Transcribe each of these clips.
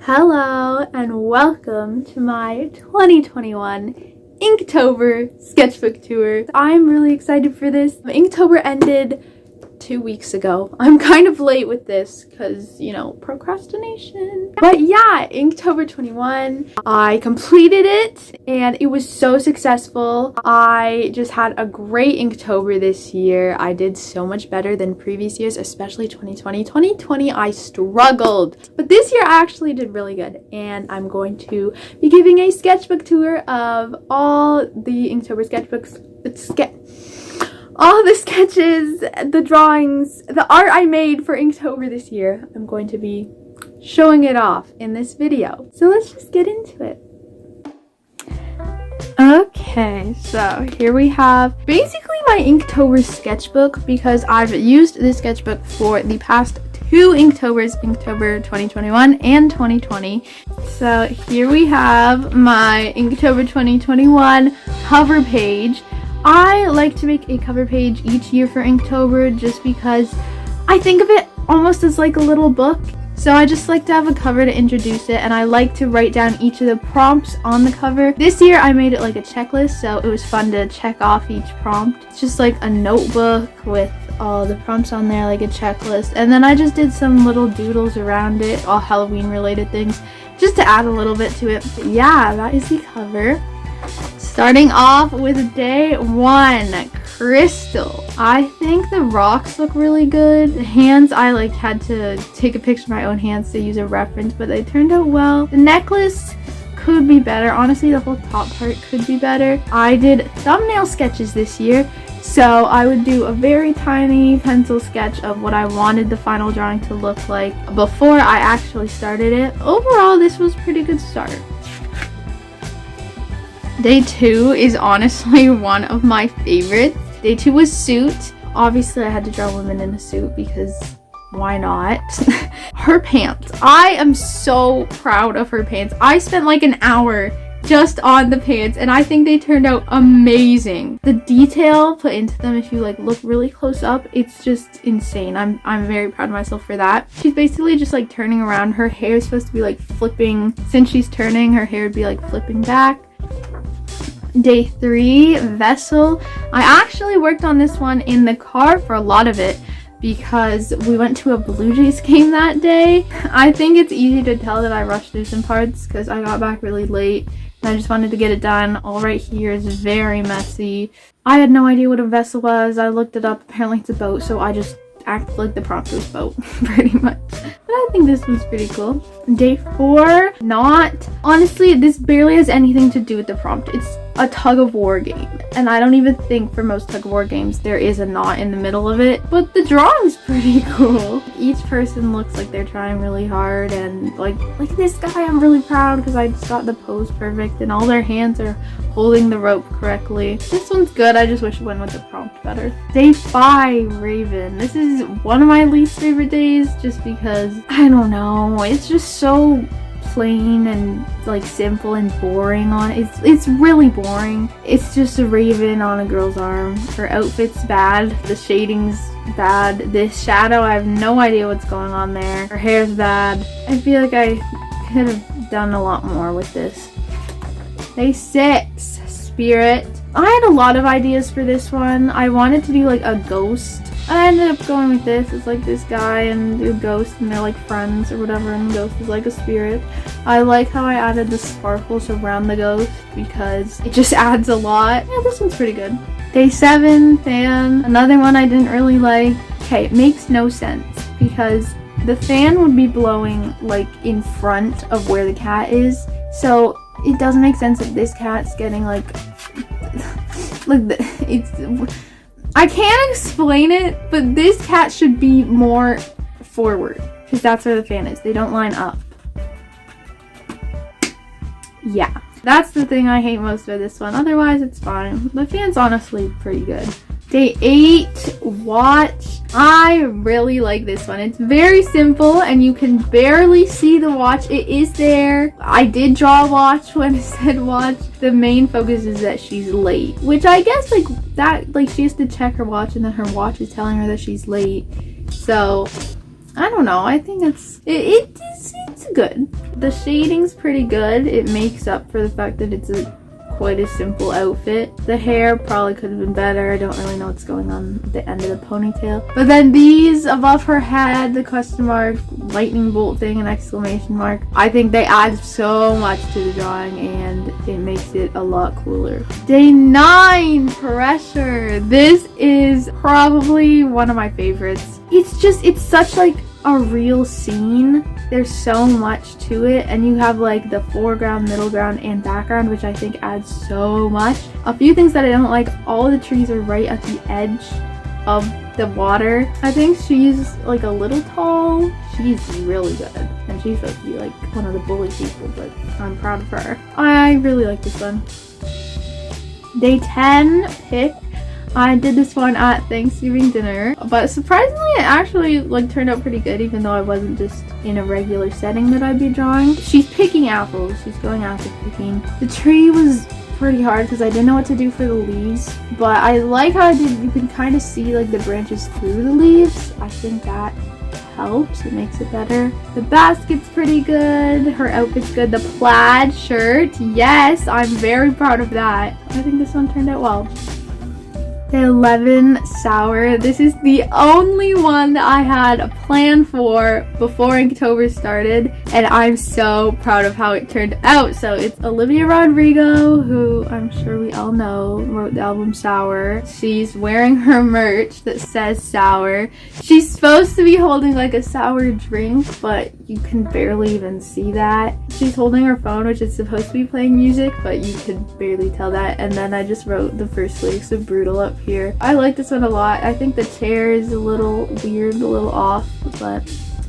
Hello and welcome to my 2021 Inktober sketchbook tour. I'm really excited for this. Inktober ended 2 weeks ago. I'm kind of late with this because, you know, procrastination. But yeah, Inktober 21, I completed it and it was so successful. I just had a great Inktober this year. I did so much better than previous years, especially 2020. 2020, I struggled. But this year, I actually did really good. And I'm going to be giving a sketchbook tour of all the Inktober sketchbooks. All the sketches, the drawings, the art I made for Inktober this year. I'm going to be showing it off in this video. So let's just get into it. Okay, so here we have basically my Inktober sketchbook because I've used this sketchbook for the past 2 Inktober's, Inktober 2021 and 2020. So here we have my Inktober 2021 cover page. I like to make a cover page each year for Inktober just because I think of it almost as like a little book. So I just like to have a cover to introduce it, and I like to write down each of the prompts on the cover. This year I made it like a checklist, so it was fun to check off each prompt. It's just like a notebook with all the prompts on there, like a checklist. And then I just did some little doodles around it, all Halloween related things, just to add a little bit to it. But yeah, that is the cover. Starting off with day 1, crystal. I think the rocks look really good. The hands, I like had to take a picture of my own hands to use a reference, but they turned out well. The necklace could be better. Honestly, the whole top part could be better. I did thumbnail sketches this year, so I would do a very tiny pencil sketch of what I wanted the final drawing to look like before I actually started it. Overall, this was a pretty good start. Day 2 is honestly one of my favorites. Day 2 was suit. Obviously, I had to draw women in a suit because why not? Her pants. I am so proud of her pants. I spent like an hour just on the pants and I think they turned out amazing. The detail put into them, if you like look really close up, it's just insane. I'm very proud of myself for that. She's basically just like turning around. Her hair is supposed to be like flipping. Since she's turning, her hair would be like flipping back. Day 3, vessel. I actually worked on this one in the car for a lot of it because we went to a Blue Jays game that day. I think it's easy to tell that I rushed through some parts because I got back really late and I just wanted to get it done. All right here is very messy. I had no idea what a vessel was. I looked it up. Apparently it's a boat, so I just acted like the prompt was boat pretty much. But I think this one's pretty cool. Day 4, knot. Honestly, this barely has anything to do with the prompt. It's a Tug of War game, and I don't even think for most Tug of War games there is a knot in the middle of it, but the drawing's pretty cool. Each person looks like they're trying really hard, and like this guy, I'm really proud because I just got the pose perfect and all their hands are holding the rope correctly. This one's good. I just wish it went with the prompt better. Day 5, raven. This is one of my least favorite days just because I don't know, it's just so plain and like simple and boring on it. It's really boring. It's just a raven on a girl's arm. Her outfit's bad, the shading's bad, this shadow, I have no idea what's going on there. Her hair's bad. I feel like I could have done a lot more with this. Day 6, spirit. I had a lot of ideas for this one. I wanted to do like a ghost. I ended up going with this. It's like this guy and a ghost and they're like friends or whatever, and the ghost is like a spirit. I like how I added the sparkles around the ghost because it just adds a lot. Yeah, this one's pretty good. Day 7, fan. Another one I didn't really like. Okay, it makes no sense because the fan would be blowing like in front of where the cat is. So it doesn't make sense that this cat's getting like I can't explain it, but this cat should be more forward because that's where the fan is. They don't line up. Yeah, that's the thing I hate most about this one. Otherwise, it's fine. The fan's honestly pretty good. Day 8, watch. I really like this one. It's very simple and you can barely see the watch. It is there. I did draw a watch when it said watch. The main focus is that she's late, which I guess like that, like she has to check her watch and then her watch is telling her that she's late. So I don't know. I think it's it's good. The shading's pretty good. It makes up for the fact that it's quite a simple outfit. The hair probably could have been better. I don't really know what's going on at the end of the ponytail. But then these above her head, the question mark, lightning bolt thing, and exclamation mark, I think they add so much to the drawing and it makes it a lot cooler. Day 9, pressure. This is probably one of my favorites. It's such like a real scene. There's so much to it, and you have like the foreground, middle ground, and background, which I think adds so much. A few things that I don't like: all the trees are right at the edge of the water. I think she's like a little tall. She's really good, and she's supposed to be like one of the bully people, but I'm proud of her. I really like this one. Day 10, pick. I did this one at Thanksgiving dinner, but surprisingly it actually like turned out pretty good, even though I wasn't just in a regular setting that I'd be drawing. She's picking apples. She's going after picking. The tree was pretty hard because I didn't know what to do for the leaves, but I like how you can kind of see like the branches through the leaves. I think that helps. It makes it better. The basket's pretty good. Her outfit's good. The plaid shirt, yes, I'm very proud of that. I think this one turned out well. Day 11, sour. This is the only one that I had a plan for before Inktober started, and I'm so proud of how it turned out. So it's Olivia Rodrigo, who I'm sure we all know wrote the album Sour. She's wearing her merch that says Sour. She's supposed to be holding like a sour drink, but you can barely even see that. She's holding her phone, which is supposed to be playing music, but you can barely tell that. And then I just wrote the first lyrics of Brutal up here. I like this one a lot. I think the chair is a little weird, a little off, but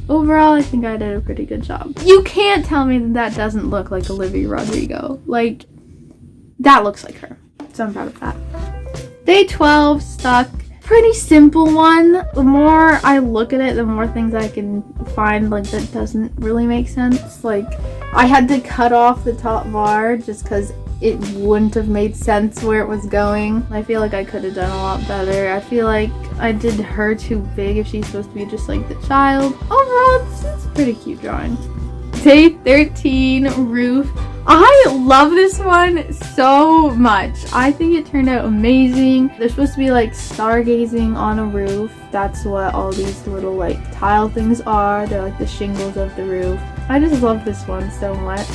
overall I think I did a pretty good job. You can't tell me that doesn't look like Olivia Rodrigo. Like, that looks like her. So I'm proud of that. Day 12, stuck. Pretty simple one. The more I look at it, the more things I can find like that doesn't really make sense. Like, I had to cut off the top bar just because it wouldn't have made sense where it was going. I feel like I could have done a lot better. I feel like I did her too big if she's supposed to be just like the child. Overall, it's a pretty cute drawing. Day 13, roof. I love this one so much. I think it turned out amazing. They're supposed to be like stargazing on a roof. That's what all these little like tile things are. They're like the shingles of the roof. I just love this one so much.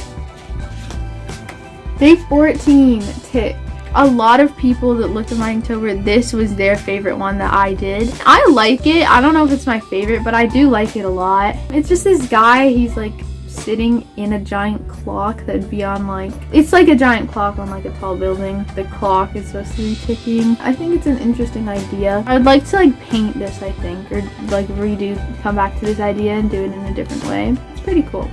Day 14, tick. A lot of people that looked at my Inktober, this was their favorite one that I did. I like it. I don't know if it's my favorite, but I do like it a lot. It's just this guy, he's like sitting in a giant clock that'd be on like, it's like a giant clock on like a tall building. The clock is supposed to be ticking. I think it's an interesting idea. I'd like to like paint this, I think, or like come back to this idea and do it in a different way. It's pretty cool.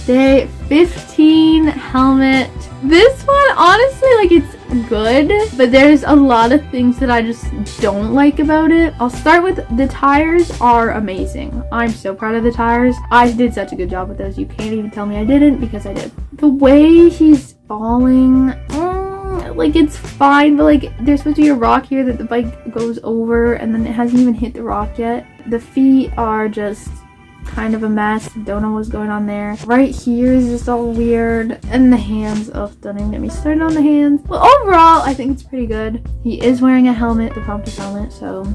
Day 15, helmet. This one, honestly, like, it's good, but there's a lot of things that I just don't like about it. I'll start with the tires are amazing. I'm so proud of the tires. I did such a good job with those. You can't even tell me I didn't, because I did. The way he's falling, like, it's fine, but like there's supposed to be a rock here that the bike goes over, and then it hasn't even hit the rock yet. The feet are just kind of a mess. Don't know what's going on there. Right here is just all weird, and the hands, oh, don't even get me started on the hands. Well, overall I think it's pretty good. He is wearing a helmet, the prompt is helmet, so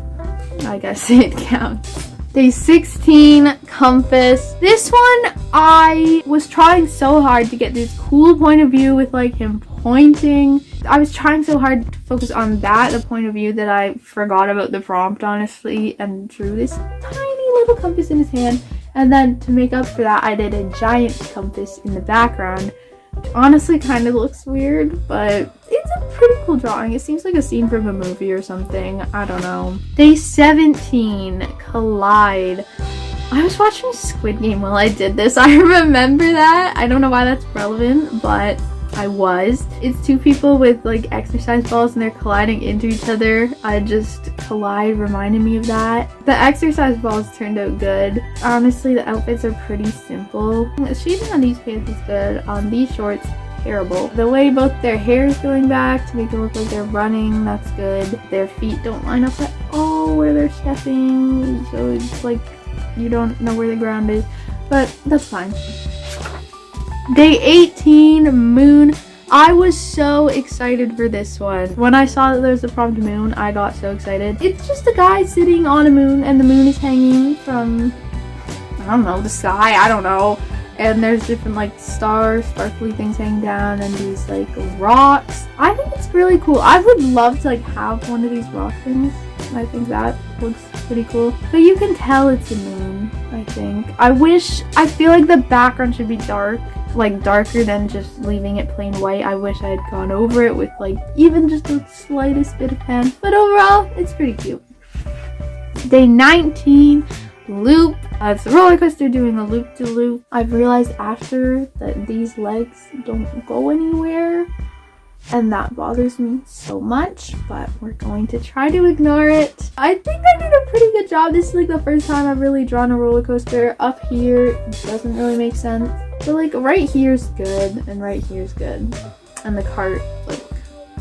I guess it counts. Day 16, compass. This one, I was trying so hard to get this cool point of view with like him pointing. I was trying so hard to focus on that, the point of view, that I forgot about the prompt, honestly, and drew this tiny little compass in his hand. And then to make up for that, I did a giant compass in the background, which honestly kind of looks weird, but it's a pretty cool drawing. It seems like a scene from a movie or something. I don't know. Day 17, collide. I was watching Squid Game while I did this. I remember that. I don't know why that's relevant, but I was. It's two people with like exercise balls and they're colliding into each other. Collide reminded me of that. The exercise balls turned out good. Honestly, the outfits are pretty simple. The shading on these pants is good. On these shorts, terrible. The way both their hair is going back to make it look like they're running, that's good. Their feet don't line up at all where they're stepping, so it's like you don't know where the ground is. but that's fine. Day 18, moon. I was so excited for this one. When I saw that there was a prompt moon, I got so excited. It's just a guy sitting on a moon, and the moon is hanging from, I don't know, the sky, I don't know. And there's different like stars, sparkly things hanging down, and these like rocks. I think it's really cool. I would love to like have one of these rock things. I think that looks pretty cool. But you can tell it's a moon, I think. I feel like the background should be dark, like darker than just leaving it plain white. I wish I had gone over it with like even just the slightest bit of pen. But overall, it's pretty cute. Day 19, loop. It's a roller coaster doing a loop-de-loop. I've realized after that these legs don't go anywhere, and that bothers me so much, but we're going to try to ignore it. I think I did a pretty good job. This is like the first time I've really drawn a roller coaster. Up here doesn't really make sense, but like right here's good, and right here's good, and the cart, like,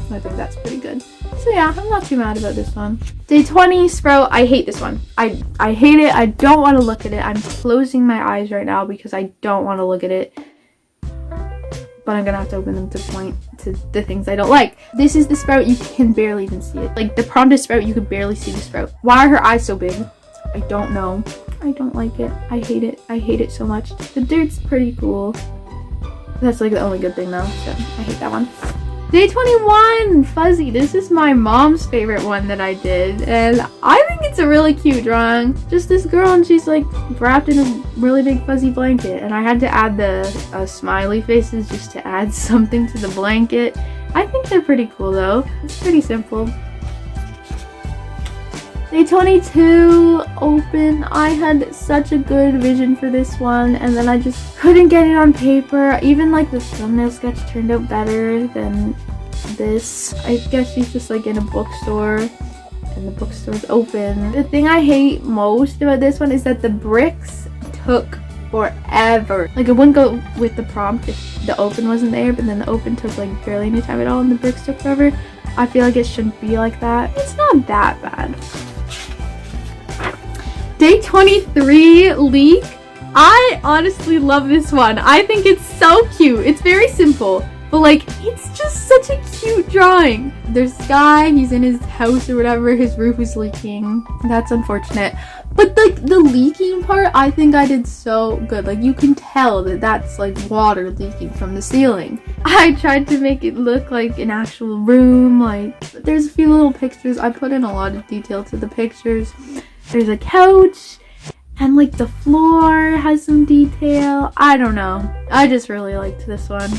I think that's pretty good. So yeah, I'm not too mad about this one. Day 20, sprout. I hate this one. I hate it. I don't want to look at it. I'm closing my eyes right now because I don't want to look at it. But I'm gonna have to open them to point to the things I don't like. This is the sprout. You can barely even see it. Like the prompt is sprout, you can barely see the sprout. Why are her eyes so big? I don't know. I don't like it. I hate it. I hate it so much. The dirt's pretty cool. That's like the only good thing though, so I hate that one. Day 21, fuzzy. This is my mom's favorite one that I did, and I think it's a really cute drawing. Just this girl, and she's like wrapped in a really big fuzzy blanket, and I had to add the smiley faces just to add something to the blanket. I think they're pretty cool though. It's pretty simple. Day 22, open. I had such a good vision for this one, and then I just couldn't get it on paper. Even like the thumbnail sketch turned out better than this. I guess she's just like in a bookstore, and the bookstore's open. The thing I hate most about this one is that the bricks took forever. Like it wouldn't go with the prompt if the open wasn't there, but then the open took like barely any time at all, and the bricks took forever. I feel like it shouldn't be like that. It's not that bad. Day 23, leak. I honestly love this one. I think it's so cute. It's very simple, but like it's just such a cute drawing. There's this guy, he's in his house or whatever, his roof is leaking. That's unfortunate. But like the leaking part, I think I did so good. Like you can tell that that's like water leaking from the ceiling. I tried to make it look like an actual room. Like there's a few little pictures. I put in a lot of detail to the pictures. There's a couch, and like the floor has some detail. I don't know. I just really liked this one.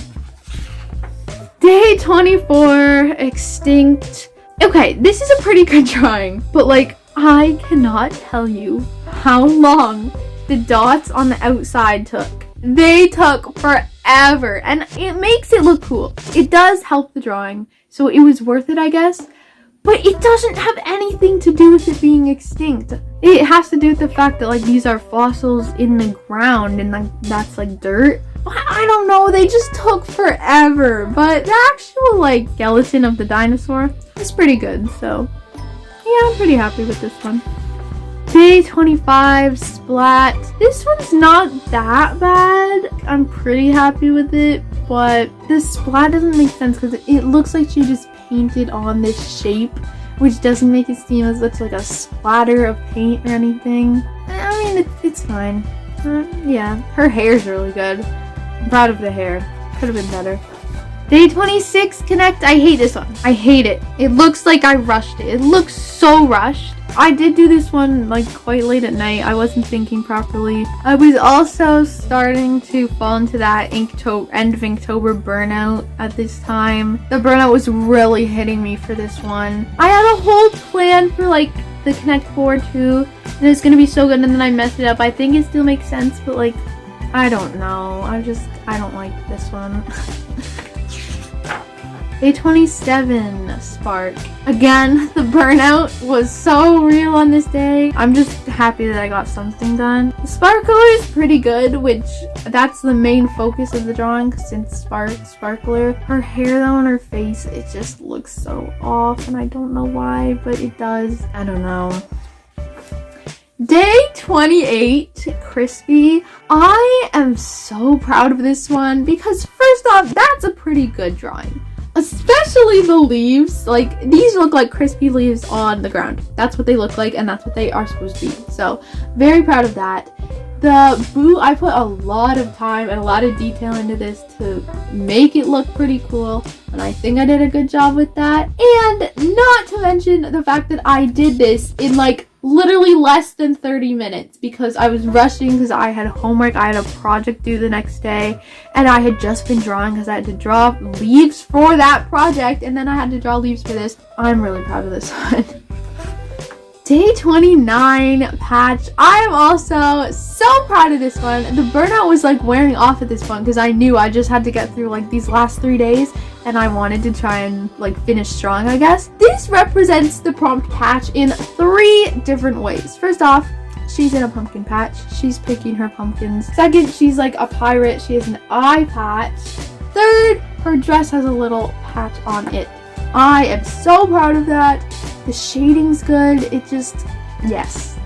Day 24, extinct. Okay, this is a pretty good drawing, but like I cannot tell you how long the dots on the outside took. They took forever, and it makes it look cool. It does help the drawing, so it was worth it, I guess. But it doesn't have anything to do with it being extinct. It has to do with the fact that like these are fossils in the ground, and like that's like dirt. I don't know, they just took forever. But the actual like skeleton of the dinosaur is pretty good, so yeah, I'm pretty happy with this one. Day 25, splat. This one's not that bad. I'm pretty happy with it, but the splat doesn't make sense because it looks like she just painted on this shape, which doesn't make it seem as much like a splatter of paint or anything. I mean, it's fine. Yeah, her hair's really good. I'm proud of the hair. Could have been better. Day 26, connect. I hate this one. I hate it. It looks like I rushed it. It looks so rushed. I did do this one like quite late at night. I wasn't thinking properly. I was also starting to fall into that end of Inktober burnout at this time. The burnout was really hitting me for this one. I had a whole plan for like the Connect board too, and it's gonna be so good, and then I messed it up. I think it still makes sense, but like I don't know. I don't like this one. Day 27, spark. Again, the burnout was so real on this day. I'm just happy that I got something done. The spark color is pretty good, which that's the main focus of the drawing since sparkler. Her hair though on her face, it just looks so off, and I don't know why, but it does. I don't know. Day 28, crispy. I am so proud of this one because first off, that's a pretty good drawing. Especially the leaves. Like, these look like crispy leaves on the ground. That's what they look like, and that's what they are supposed to be. So, very proud of that. The boot, I put a lot of time and a lot of detail into this to make it look pretty cool, and I think I did a good job with that. And not to mention the fact that I did this in like literally less than 30 minutes because I was rushing because I had homework, I had a project due the next day, and I had just been drawing because I had to draw leaves for that project, and then I had to draw leaves for this. I'm really proud of this one. Day 29 patch. I am also so proud of this one. The burnout was like wearing off at this point because I knew I just had to get through like these last 3 days and I wanted to try and like finish strong, I guess. This represents the prompt patch in 3 different ways. First off, she's in a pumpkin patch. She's picking her pumpkins. Second, she's like a pirate. She has an eye patch. Third, her dress has a little patch on it. I am so proud of that. The shading's good. It just yes.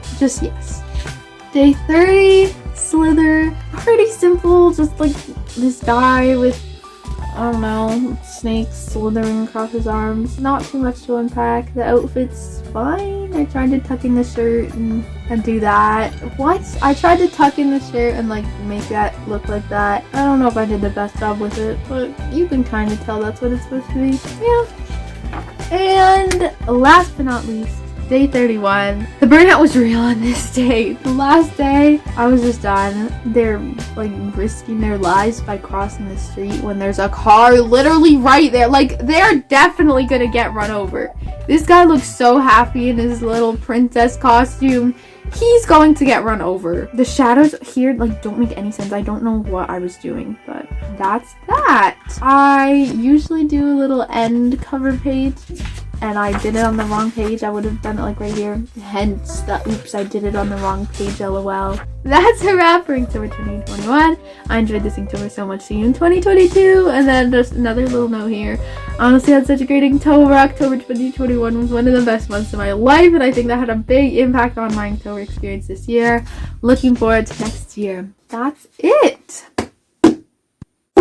Day 30, slither. Pretty simple. Just like this guy with, I don't know, snakes slithering across his arms. Not too much to unpack. The outfit's fine. I tried to tuck in the shirt and do that. What? I tried to tuck in the shirt and like make that look like that. I don't know if I did the best job with it, but you can kind of tell that's what it's supposed to be. Yeah. And last but not least, day 31. The burnout was real on this day. The last day, I was just done. They're like risking their lives by crossing the street when there's a car literally right there. Like, they're definitely gonna get run over. This guy looks so happy in his little princess costume. He's going to get run over. The shadows here like don't make any sense. I don't know what I was doing, but that's that. I usually do a little end cover page and I did it on the wrong page. I would have done it like right here. Hence the oops, I did it on the wrong page, lol. That's a wrap for Inktober 2021. I enjoyed this Inktober so much. See you in 2022. And then just another little note here. I honestly had such a great Inktober. October 2021 was one of the best months of my life, and I think that had a big impact on my Inktober experience this year. Looking forward to next year. That's it.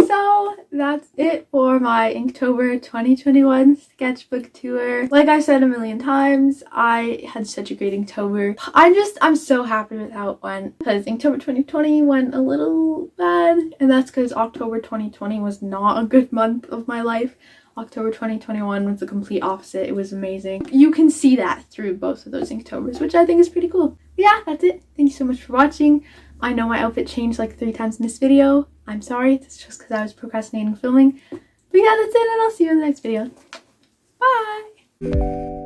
So that's it for my Inktober 2021 sketchbook tour. Like I said a million times, I had such a great Inktober. I'm so happy with how it went because Inktober 2020 went a little bad, and that's because October 2020 was not a good month of my life. October 2021 was the complete opposite. It was amazing. You can see that through both of those Inktober's, which I think is pretty cool. But yeah, that's it. Thank you so much for watching. I know my outfit changed like 3 times in this video. I'm sorry. It's just because I was procrastinating filming. But yeah, that's it, and I'll see you in the next video. Bye!